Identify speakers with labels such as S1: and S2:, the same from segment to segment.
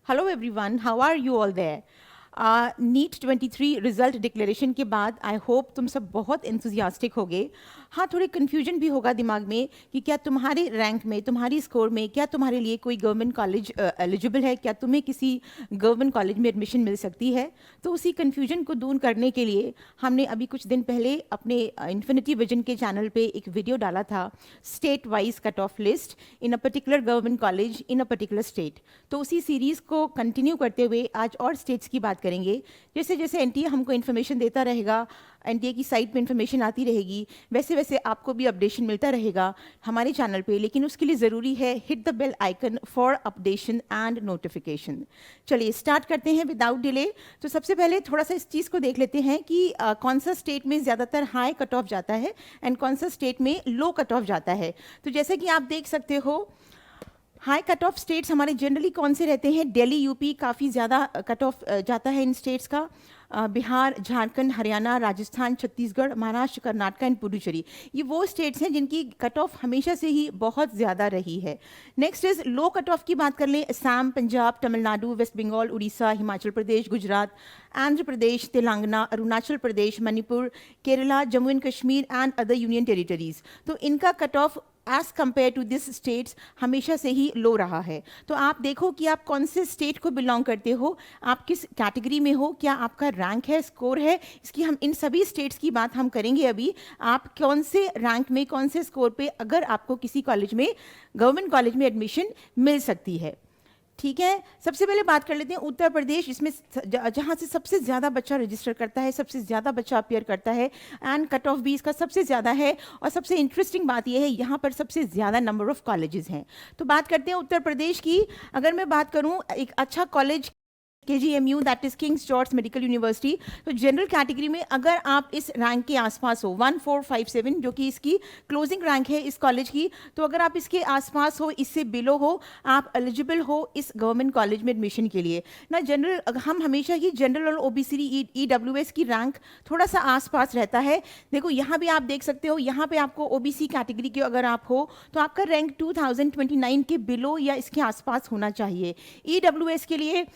S1: Hello everyone, how are you all there? NEET 23 result declaration के बाद आई hope तुम सब बहुत इंथुजियास्टिक होगे। हाँ, थोड़ी कन्फ्यूजन भी होगा दिमाग में कि क्या तुम्हारे रैंक में, तुम्हारी स्कोर में, क्या तुम्हारे लिए कोई गवर्नमेंट कॉलेज एलिजिबल है, क्या तुम्हें किसी गवर्नमेंट कॉलेज में एडमिशन मिल सकती है। तो उसी कन्फ्यूजन को दूर करने के लिए हमने अभी कुछ दिन पहले अपने इन्फिनिटी विजन के चैनल पे एक वीडियो डाला था, state wise cut off list in a particular government college in a particular state. तो उसी सीरीज़ को कंटिन्यू करते हुए आज और स्टेट्स की बात करेंगे। जैसे जैसे एनटीए हमको इन्फॉर्मेशन देता रहेगा, एनटीए की साइट पे इन्फॉर्मेशन आती रहेगी, वैसे वैसे आपको भी अपडेशन मिलता रहेगा हमारे चैनल पे। लेकिन उसके लिए ज़रूरी है hit the bell icon for updation and notification. चलिए स्टार्ट करते हैं विदाउट डिले। तो सबसे पहले थोड़ा सा इस चीज़ को देख लेते हैं कि कौन सा स्टेट में ज़्यादातर हाई कट ऑफ जाता है एंड कौन सा स्टेट में लो कट ऑफ जाता है। तो जैसे कि आप देख सकते हो, हाई कट ऑफ स्टेट्स हमारे जनरली कौन से रहते हैं? दिल्ली, यूपी काफ़ी ज़्यादा कट ऑफ जाता है इन स्टेट्स का। बिहार, झारखंड, हरियाणा, राजस्थान, छत्तीसगढ़, महाराष्ट्र, कर्नाटक एंड पुडुचेरी, ये वो स्टेट्स हैं जिनकी कट ऑफ हमेशा से ही बहुत ज़्यादा रही है। Next is low cut off की बात कर लें, Assam, Punjab, Tamil Nadu, West Bengal, Orissa, Himachal Pradesh, Gujarat, Andhra Pradesh, Telangana, Arunachal Pradesh, Manipur, Kerala, Jammu and Kashmir and other union territories. तो इनका cut off as compare to this states हमेशा से ही लो रहा है। तो आप देखो कि आप कौन से स्टेट को बिलोंग करते हो, आप किस कैटेगरी में हो, क्या आपका रैंक है, स्कोर है, इसकी हम इन सभी स्टेट्स की बात हम करेंगे अभी। आप कौन से रैंक में, कौन से स्कोर पे अगर आपको किसी कॉलेज में, गवर्नमेंट कॉलेज में एडमिशन मिल सकती है। ठीक है, सबसे पहले बात कर लेते हैं उत्तर प्रदेश, इसमें जहाँ से सबसे ज़्यादा बच्चा रजिस्टर करता है, सबसे ज़्यादा बच्चा अपियर करता है एंड कट ऑफ भी इसका सबसे ज़्यादा है। और सबसे इंटरेस्टिंग बात यह है, यहाँ पर सबसे ज़्यादा नंबर ऑफ कॉलेजेस हैं। तो बात करते हैं उत्तर प्रदेश की। अगर मैं बात करूँ एक अच्छा college, KGMU, that is Kings George medical university, तो जनरल कैटेगरी में अगर आप इस रैंक के आसपास हो, 1457 जो कि इसकी क्लोजिंग रैंक है इस कॉलेज की, तो अगर आप इसके आसपास हो, इससे बिलो हो, आप एलिजिबल हो इस गवर्नमेंट कॉलेज में एडमिशन के लिए ना। जनरल, हम हमेशा ही जनरल और ओबीसी EWS की रैंक थोड़ा सा आसपास रहता है। देखो यहाँ भी आप देख सकते हो, यहाँ पे आपको ओबीसी कैटेगरी के अगर आप हो तो आपका रैंक 2029 के बिलो या इसके आसपास होना चाहिए। EWS के लिए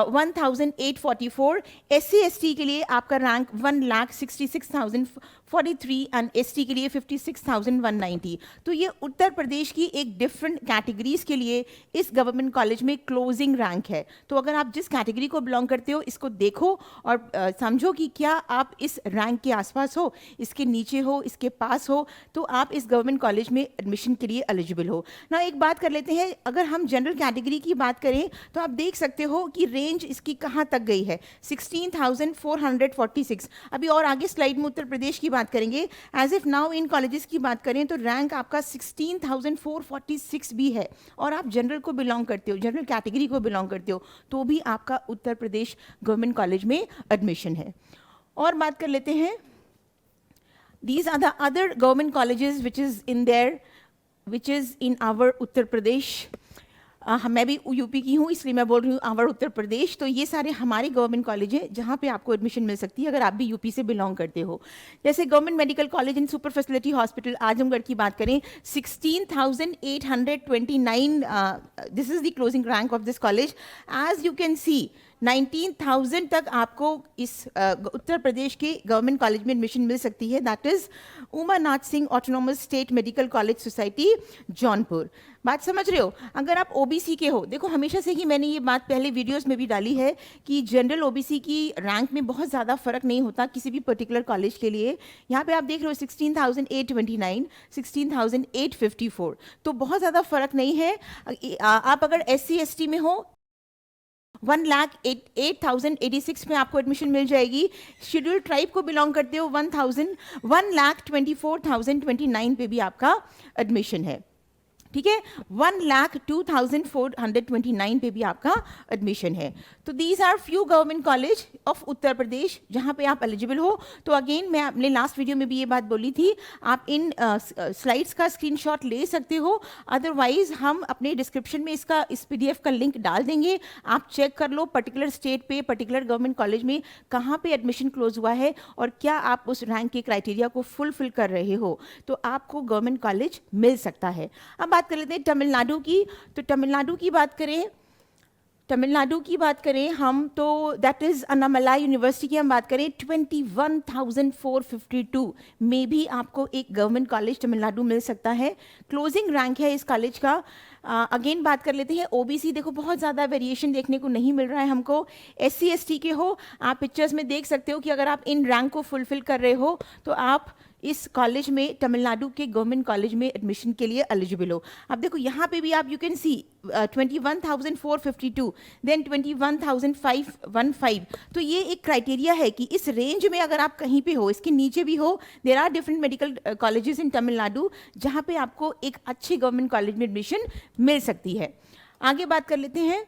S1: 1844, SC/ST के लिए आपका रैंक 1,66,043 एंड ST के लिए 56,190। तो ये उत्तर प्रदेश की एक डिफरेंट कैटेगरीज के लिए इस गवर्नमेंट कॉलेज में क्लोजिंग रैंक है। तो अगर आप जिस कैटेगरी को बिलोंग करते हो, इसको देखो और समझो कि क्या आप इस रैंक के आसपास हो, इसके नीचे हो, इसके पास हो, तो आप इस गवर्नमेंट कॉलेज में एडमिशन के लिए एलिजिबल हो ना। एक बात कर लेते हैं, अगर हम जनरल कैटेगरी की बात करें तो आप देख सकते हो कि रेंज इसकी कहाँ तक गई है, 16,446। अभी और आगे स्लाइड में उत्तर प्रदेश की बात करेंगे। As if now in colleges की बात करें तो रैंक आपका 16,446 भी है और आप जनरल को बिलोंग करते हो, जनरल कैटेगरी को बिलोंग करते हो, तो भी आपका उत्तर प्रदेश गवर्नमेंट कॉलेज में एडमिशन है। और बात कर लेते हैं, these are the other government colleges which is in our Uttar Pradesh. मैं भी यूपी की हूँ इसलिए मैं बोल रही हूँ आवर उत्तर प्रदेश। तो ये सारे हमारे गवर्नमेंट कॉलेज हैं जहाँ पे आपको एडमिशन मिल सकती है अगर आप भी यूपी से बिलोंग करते हो। जैसे government medical college and super facility hospital Azamgarh की बात करें, 16,829, this is the closing rank of this college. As you can see 19,000 तक आपको इस उत्तर प्रदेश के गवर्नमेंट कॉलेज में एडमिशन मिल सकती है। That is Umanath Singh autonomous state medical college society, Jaunpur. बात समझ रहे हो? अगर आप ओबीसी के हो, देखो हमेशा से ही मैंने ये बात पहले वीडियोस में भी डाली है कि जनरल ओबीसी की रैंक में बहुत ज़्यादा फर्क नहीं होता किसी भी पर्टिकुलर कॉलेज के लिए। यहाँ पे आप देख रहे हो 16,829, 16,854, तो बहुत ज़्यादा फर्क नहीं है। आप अगर SC/ST में हो 1,08,086 में आपको एडमिशन मिल जाएगी। शेड्यूल ट्राइब को बिलोंग करते हो 1,24,029 पे भी आपका एडमिशन है। ठीक है, 1,02,429 पे भी आपका एडमिशन है। तो these are few government college of Uttar Pradesh जहाँ पे आप एलिजिबल हो। तो अगेन मैं अपने लास्ट वीडियो में भी ये बात बोली थी, आप इन स्लाइड्स का स्क्रीनशॉट ले सकते हो, अदरवाइज हम अपने डिस्क्रिप्शन में इस PDF का लिंक डाल देंगे। आप चेक कर लो पर्टिकुलर स्टेट पे, पर्टिकुलर गवर्नमेंट कॉलेज में कहाँ पे एडमिशन क्लोज हुआ है और क्या आप उस रैंक के क्राइटेरिया को फुलफिल कर रहे हो, तो आपको गवर्नमेंट कॉलेज मिल सकता है। अब बात कर लेते हैं तमिलनाडु की। तो तमिलनाडु की बात करें तमिलनाडु की बात करें हम तो दैट इज़ अन्नामलाई यूनिवर्सिटी की हम बात करें 21,452 में भी आपको एक गवर्नमेंट कॉलेज तमिलनाडु मिल सकता है। क्लोजिंग रैंक है इस कॉलेज का। अगेन बात कर लेते हैं ओबीसी। देखो बहुत ज़्यादा वेरिएशन देखने को नहीं मिल रहा है हमको। एससी एसटी के हो, आप पिक्चर्स में देख सकते हो कि अगर आप इन रैंक को फुलफिल कर रहे हो तो आप इस कॉलेज में तमिलनाडु के गवर्नमेंट कॉलेज में एडमिशन के लिए एलिजिबल हो। अब देखो यहाँ पे भी आप यू कैन सी 21,452 देन 21,515। तो ये एक क्राइटेरिया है कि इस रेंज में अगर आप कहीं पे हो, इसके नीचे भी हो, there are different medical colleges in Tamil Nadu जहाँ पे आपको एक अच्छे गवर्नमेंट कॉलेज में एडमिशन मिल सकती है। आगे बात कर लेते हैं।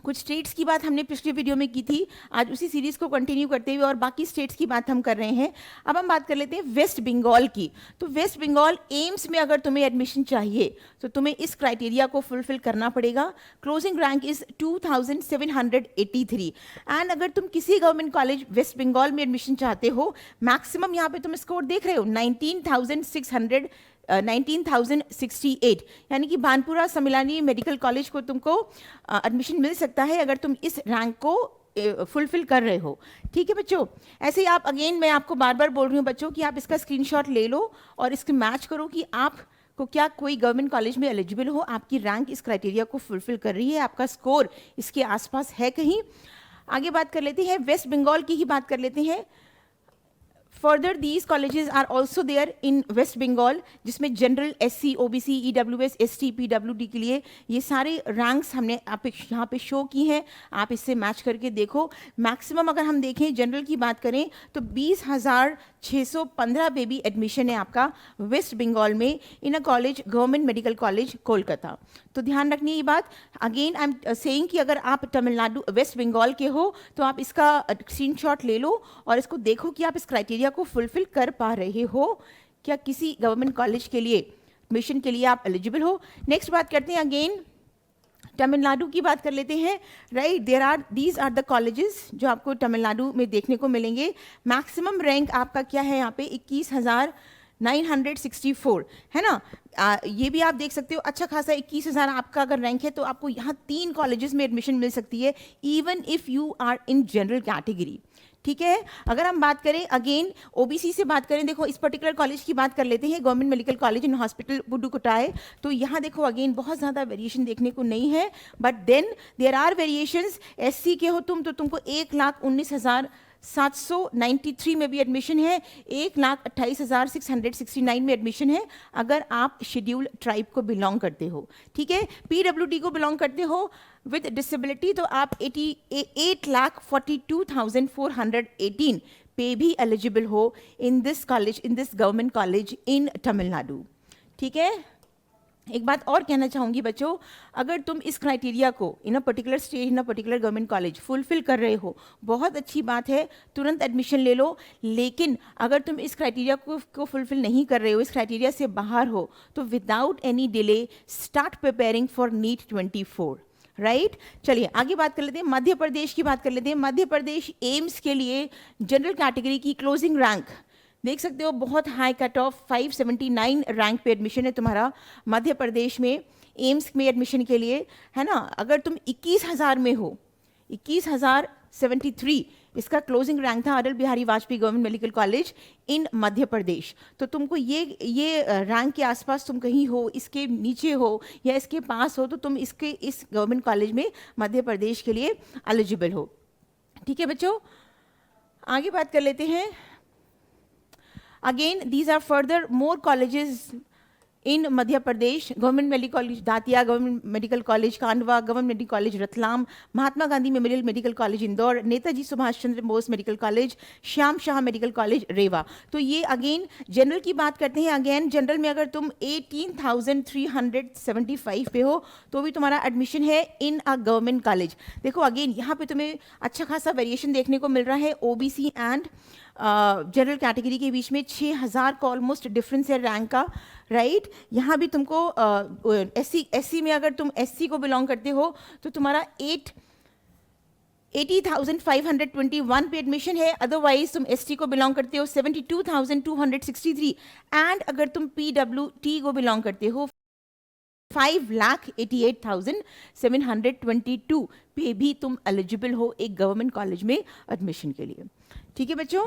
S1: कुछ स्टेट्स की बात हमने पिछले वीडियो में की थी, आज उसी सीरीज को कंटिन्यू करते हुए और बाकी स्टेट्स की बात हम कर रहे हैं। अब हम बात कर लेते हैं वेस्ट बंगाल की। तो वेस्ट बंगाल एम्स में अगर तुम्हें एडमिशन चाहिए तो तुम्हें इस क्राइटेरिया को फुलफिल करना पड़ेगा। क्लोजिंग रैंक इज 2,783 एंड अगर तुम किसी गवर्नमेंट कॉलेज वेस्ट बंगाल में एडमिशन चाहते हो, मैक्सिमम यहाँ पे तुम स्कोर देख रहे हो 19,068, यानी कि बानपुरा सम्मिलानी मेडिकल कॉलेज को तुमको एडमिशन मिल सकता है अगर तुम इस रैंक को फुलफिल कर रहे हो। ठीक है बच्चों, ऐसे ही आप अगेन मैं आपको बार बार बोल रही हूँ बच्चों कि आप इसका स्क्रीनशॉट ले लो और इसके मैच करो कि आप को क्या कोई गवर्नमेंट कॉलेज में एलिजिबल हो, आपकी रैंक इस क्राइटेरिया को फुलफिल कर रही है, आपका स्कोर इसके आसपास है कहीं। आगे बात कर लेते हैं, वेस्ट बंगाल की ही बात कर लेते हैं। Further, these colleges are also there in West Bengal, जिसमें general SC OBC EWS ST PWD के लिए ये सारे रैंक्स हमने आप यहाँ पे शो की हैं, आप इससे मैच करके देखो। मैक्सिमम अगर हम देखें जनरल की बात करें तो 20,615 बेबी एडमिशन है आपका वेस्ट बंगाल में in a college government medical college Kolkata. तो ध्यान रखनी ये बात। अगेन आई एम सेइंग कि अगर आप तमिलनाडु वेस्ट बंगाल के हो तो आप इसका स्क्रीनशॉट ले लो और इसको देखो कि आप इस क्राइटेरिया को फुलफिल कर पा रहे हो, क्या किसी गवर्नमेंट कॉलेज के लिए एडमिशन के लिए आप एलिजिबल हो। नेक्स्ट बात करते हैं, अगेन तमिलनाडु की बात कर लेते हैं। Right, these are the colleges जो आपको तमिलनाडु में देखने को मिलेंगे। मैक्सिमम रैंक आपका क्या है यहाँ पे 21,964 है ना। ये भी आप देख सकते हो, अच्छा खासा 21,000 आपका अगर रैंक है तो आपको यहाँ 3 कॉलेजेस में एडमिशन मिल सकती है, even if you are in general category. ठीक है, अगर हम बात करें अगेन ओबीसी से बात करें, देखो इस पर्टिकुलर कॉलेज की बात कर लेते हैं, government medical college and hospital Pudukkottai. तो यहाँ देखो अगेन बहुत ज़्यादा वेरिएशन देखने को नहीं है, but then there are variations. SC के हो तुम तो तुमको 1,19,793 में भी एडमिशन है, 1,28,669 में एडमिशन है अगर आप शेड्यूल ट्राइब को बिलोंग करते हो। ठीक है, पीडब्ल्यूडी को बिलोंग करते हो विद डिसेबिलिटी तो आप 8,42,418 पे भी एलिजिबल हो in this college, in this government college in Tamil Nadu. ठीक है, एक बात और कहना चाहूँगी बच्चों, अगर तुम इस क्राइटेरिया को in a particular stage in a particular government college fulfil कर रहे हो, बहुत अच्छी बात है, तुरंत एडमिशन ले लो। लेकिन अगर तुम इस क्राइटेरिया को फुलफिल नहीं कर रहे हो, इस क्राइटेरिया से बाहर हो, तो without any delay start preparing for NEET 24। Right, चलिए आगे बात कर लेते हैं, मध्य प्रदेश की बात कर लेते हैं। मध्य प्रदेश एम्स के लिए जनरल कैटेगरी की क्लोजिंग रैंक देख सकते हो, बहुत हाई कट ऑफ 579 रैंक पे एडमिशन है तुम्हारा मध्य प्रदेश में एम्स में एडमिशन के लिए, है ना। अगर तुम 21,000 में हो, 21,073 इसका क्लोजिंग रैंक था Atal Bihari Vajpayee government medical college in Madhya Pradesh. तो तुमको ये रैंक के आसपास तुम कहीं हो, इसके नीचे हो या इसके पास हो, तो तुम इस गवर्नमेंट कॉलेज में मध्य प्रदेश के लिए एलिजिबल हो। ठीक है बच्चों, आगे बात कर लेते हैं। Again, these are further more colleges in Madhya Pradesh, Government Medical College Datia, Government Medical College Kandwa, Government Medical College Ratlam, Mahatma Gandhi Memorial Medical College Indore, Netaji Subhash Chandra Bose Medical College, Shyam Shah medical college Rewa. तो ये again general की बात करते हैं। Again general में अगर तुम 18,375 पे हो तो भी तुम्हारा एडमिशन है इन अ गवर्नमेंट कॉलेज। देखो अगेन यहाँ पे तुम्हें अच्छा खासा वेरिएशन देखने को मिल रहा है ओबीसी एंड जनरल कैटेगरी के बीच में 6,000 का ऑलमोस्ट डिफरेंस है रैंक का। राइट, यहाँ भी तुमको एससी में अगर तुम एससी को बिलोंग करते हो तो तुम्हारा 80,521 पे एडमिशन है, अदरवाइज तुम एसटी को बिलोंग करते हो 72,263 एंड अगर तुम पीडब्ल्यूटी को बिलोंग करते हो 5,88,722 पे भी तुम एलिजिबल हो एक गवर्नमेंट कॉलेज में एडमिशन के लिए। ठीक है बच्चों,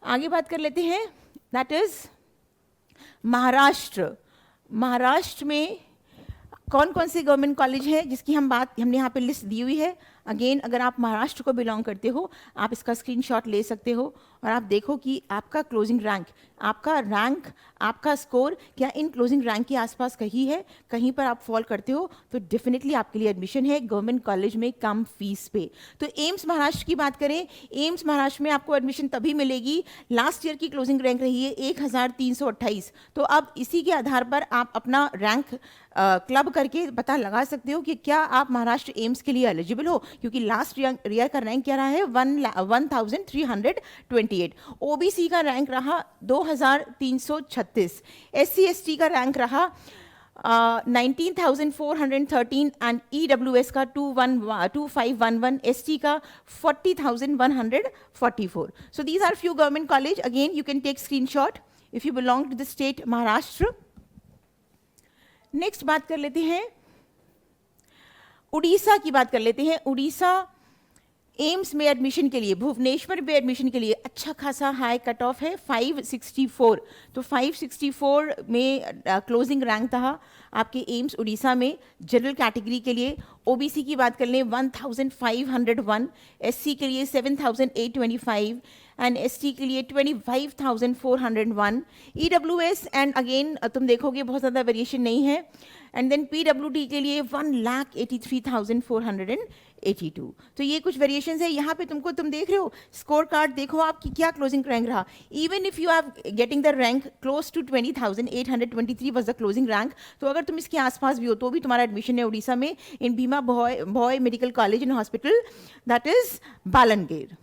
S1: आगे बात कर लेते हैं, दैट इज महाराष्ट्र। महाराष्ट्र में कौन कौन से गवर्नमेंट कॉलेज हैं जिसकी हमने यहाँ पे लिस्ट दी हुई है। अगेन, अगर आप महाराष्ट्र को बिलोंग करते हो, आप इसका स्क्रीनशॉट ले सकते हो और आप देखो कि आपका क्लोजिंग रैंक, आपका स्कोर क्या इन क्लोजिंग रैंक के आसपास कहीं है, कहीं पर आप फॉल करते हो तो डेफिनेटली आपके लिए एडमिशन है गवर्नमेंट कॉलेज में कम फीस पे। तो एम्स महाराष्ट्र की बात करें, एम्स महाराष्ट्र में आपको एडमिशन तभी मिलेगी, लास्ट ईयर की क्लोजिंग रैंक रही है 1328। तो अब इसी के आधार पर आप अपना रैंक क्लब करके पता लगा सकते हो कि क्या आप महाराष्ट्र एम्स के लिए एलिजिबल हो, क्योंकि लास्ट ईयर का रैंक क्या रहा है 1328। ओबीसी का रैंक रहा 2336, एससी एसटी का रैंक रहा 19,413 एंड ईडब्ल्यूएस का 2511, एसटी का 40,144। So these are few government college, again you can take screenshot if you belong to the state Maharashtra. Next बात कर लेते हैं, उड़ीसा की बात कर लेते हैं। उड़ीसा एम्स में एडमिशन के लिए, भुवनेश्वर में एडमिशन के लिए अच्छा खासा हाई कट ऑफ है 564। तो 564 में क्लोजिंग रैंक था आपके एम्स उड़ीसा में जनरल कैटेगरी के लिए। ओबीसी की बात कर लें 1501, एससी के लिए 7825 एंड एसटी के लिए 25,401। ईडब्ल्यूएस एंड अगेन तुम देखोगे बहुत ज़्यादा वेरिएशन नहीं है, एंड देन पीडब्ल्यूडी के लिए 1,83,482। तो ये कुछ वेरिएशंस है यहाँ पे। तुम देख रहे हो स्कोर कार्ड, देखो आपकी क्या क्लोजिंग रैंक रहा। Even if you are getting the rank close to 20,823 was the closing rank, तो अगर तुम इसके आसपास भी हो तो भी तुम्हारा एडमिशन है उड़ीसा में in Bhima Bhoi medical college and hospital, that is Balangir.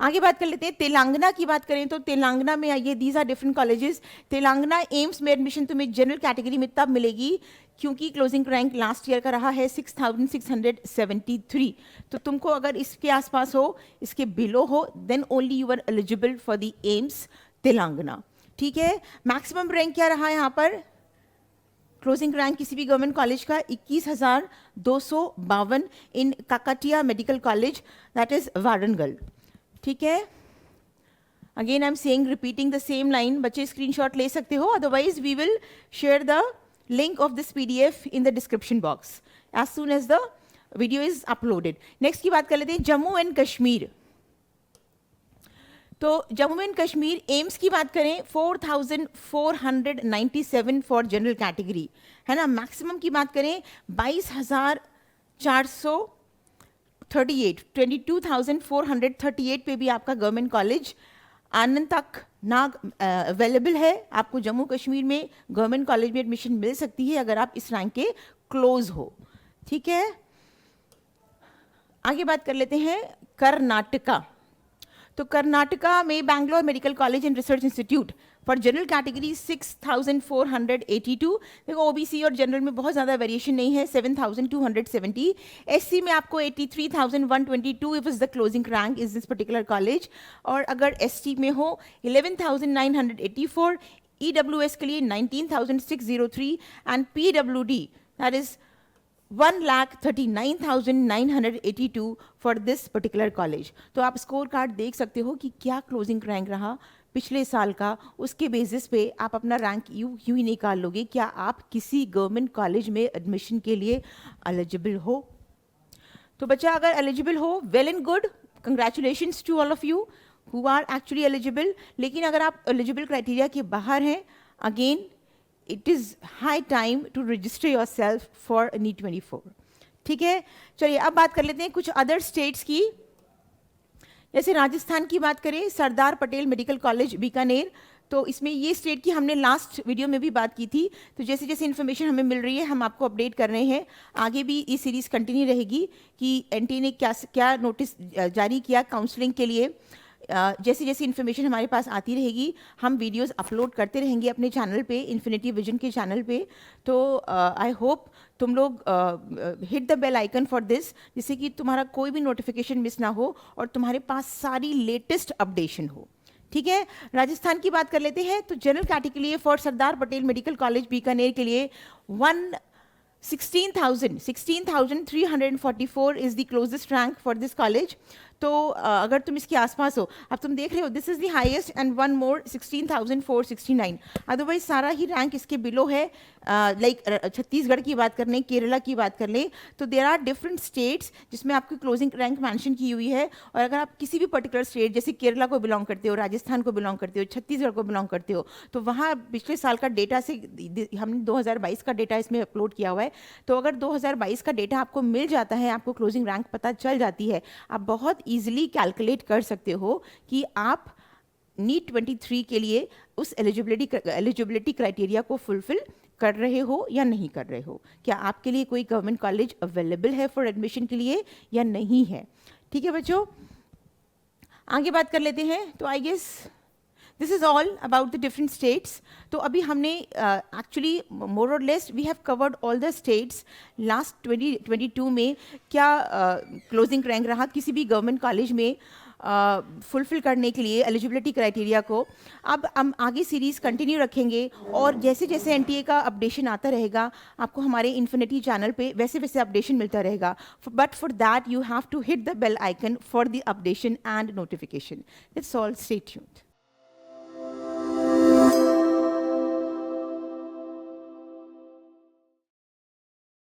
S1: आगे बात कर लेते हैं, तेलंगाना की बात करें तो तेलंगाना में ये these are different colleges. Telangana AIIMS में एडमिशन तुम्हें जनरल कैटेगरी में तब मिलेगी क्योंकि क्लोजिंग रैंक लास्ट ईयर का रहा है 6,673। तो तुमको अगर इसके आसपास हो, इसके बिलो हो, then only you are eligible for the AIIMS Telangana. ठीक है, मैक्सिमम रैंक क्या रहा है यहाँ पर, क्लोजिंग रैंक किसी भी गवर्नमेंट कॉलेज का 21,252 in Kakatiya medical college, that is Warangal. ठीक है, again I am saying, repeating the same line, बच्चे स्क्रीनशॉट ले सकते हो, otherwise we will share the link of this PDF in the description box as soon as the video is uploaded. Next की बात कर लेते हैं, जम्मू एंड कश्मीर। तो जम्मू एंड कश्मीर एम्स की बात करें 4,497 फॉर जनरल कैटेगरी है ना। मैक्सिमम की बात करें 22,438, 22,438 पे भी आपका गवर्नमेंट कॉलेज आनंद तक ना अवेलेबल है। आपको जम्मू कश्मीर में गवर्नमेंट कॉलेज में एडमिशन मिल सकती है अगर आप इस रैंक के क्लोज हो। ठीक है, आगे बात कर लेते हैं कर्नाटका। तो कर्नाटका में Bangalore medical college and research institute for general category 6,482। देखो ओबीसी और जनरल में बहुत ज़्यादा वेरिएशन नहीं है, 7,270। एससी में आपको 83,122 if is the closing rank is this particular college, और अगर एसटी में हो 11,984, ईडब्ल्यूएस के लिए 19,603 and PWD that is 1,39,982 for this particular college. तो आप स्कोर कार्ड देख सकते हो कि क्या क्लोजिंग रैंक रहा पिछले साल का, उसके बेसिस पे आप अपना रैंक यूं ही निकाल लोगे क्या आप किसी गवर्नमेंट कॉलेज में एडमिशन के लिए एलिजिबल हो। तो बच्चा अगर एलिजिबल हो, well and good, congratulations to all of you who are actually eligible. लेकिन अगर आप एलिजिबल क्राइटेरिया के बाहर हैं, again it is high time to register yourself for NEET 24। ठीक है, चलिए अब बात कर लेते हैं कुछ अदर स्टेट्स की। जैसे राजस्थान की बात करें, सरदार पटेल मेडिकल कॉलेज बीकानेर। तो इसमें ये स्टेट की हमने लास्ट वीडियो में भी बात की थी। तो जैसे जैसे इन्फॉर्मेशन हमें मिल रही है हम आपको अपडेट कर रहे हैं। आगे भी ये सीरीज कंटिन्यू रहेगी कि एनटीए ने क्या नोटिस जारी किया काउंसलिंग के लिए। जैसी जैसी इन्फॉर्मेशन हमारे पास आती रहेगी हम वीडियोस अपलोड करते रहेंगे अपने चैनल पे, इन्फिनिटी विजन के चैनल पे। तो आई होप तुम लोग hit the bell icon for this, जिससे कि तुम्हारा कोई भी नोटिफिकेशन मिस ना हो और तुम्हारे पास सारी लेटेस्ट अपडेशन हो। ठीक है, राजस्थान की बात कर लेते हैं। तो जनरल कैटेगरी के लिए for Sardar Patel medical college Bikaner के लिए 16,344 is the closest rank for this college. तो अगर तुम इसके आसपास हो, अब तुम देख रहे हो this is the highest and one more 16,469। Otherwise सारा ही रैंक इसके बिलो है। लाइक छत्तीसगढ़ की बात कर लें, केरला की बात कर लें, तो देर आर डिफरेंट स्टेट्स जिसमें आपकी क्लोजिंग रैंक मेंशन की हुई है। और अगर आप किसी भी पर्टिकुलर स्टेट जैसे केरला को बिलोंग करते हो, राजस्थान को बिलोंग करते हो, छत्तीसगढ़ को बिलोंग करते हो, तो वहाँ पिछले साल का डेटा से हमने 2022 का डेटा इसमें अपलोड किया हुआ है। तो अगर 2022 का डेटा आपको मिल जाता है, आपको क्लोजिंग रैंक पता चल जाती है, आप बहुत ईजिली कैलकुलेट कर सकते हो कि आप नीट 23 के लिए उस एलिजिबिलिटी क्राइटेरिया को फुलफिल कर रहे हो या नहीं कर रहे हो, क्या आपके लिए कोई गवर्नमेंट कॉलेज अवेलेबल है फॉर एडमिशन के लिए या नहीं है। ठीक है बच्चों, आगे बात कर लेते हैं। तो I guess this is all about the different states. तो अभी हमने एक्चुअली मोर और less we have covered all the states. Last 2022 में क्या क्लोजिंग रैंक रहा किसी भी गवर्नमेंट कॉलेज में फुलफिल करने के लिए एलिजिबिलिटी क्राइटेरिया को। अब हम आगे सीरीज़ कंटिन्यू रखेंगे और जैसे जैसे एनटीए का अपडेशन आता रहेगा आपको हमारे इन्फिनिटी चैनल पे वैसे वैसे अपडेशन मिलता रहेगा। But for that you have to hit the bell icon for the updation and notification. That's all, stay tuned.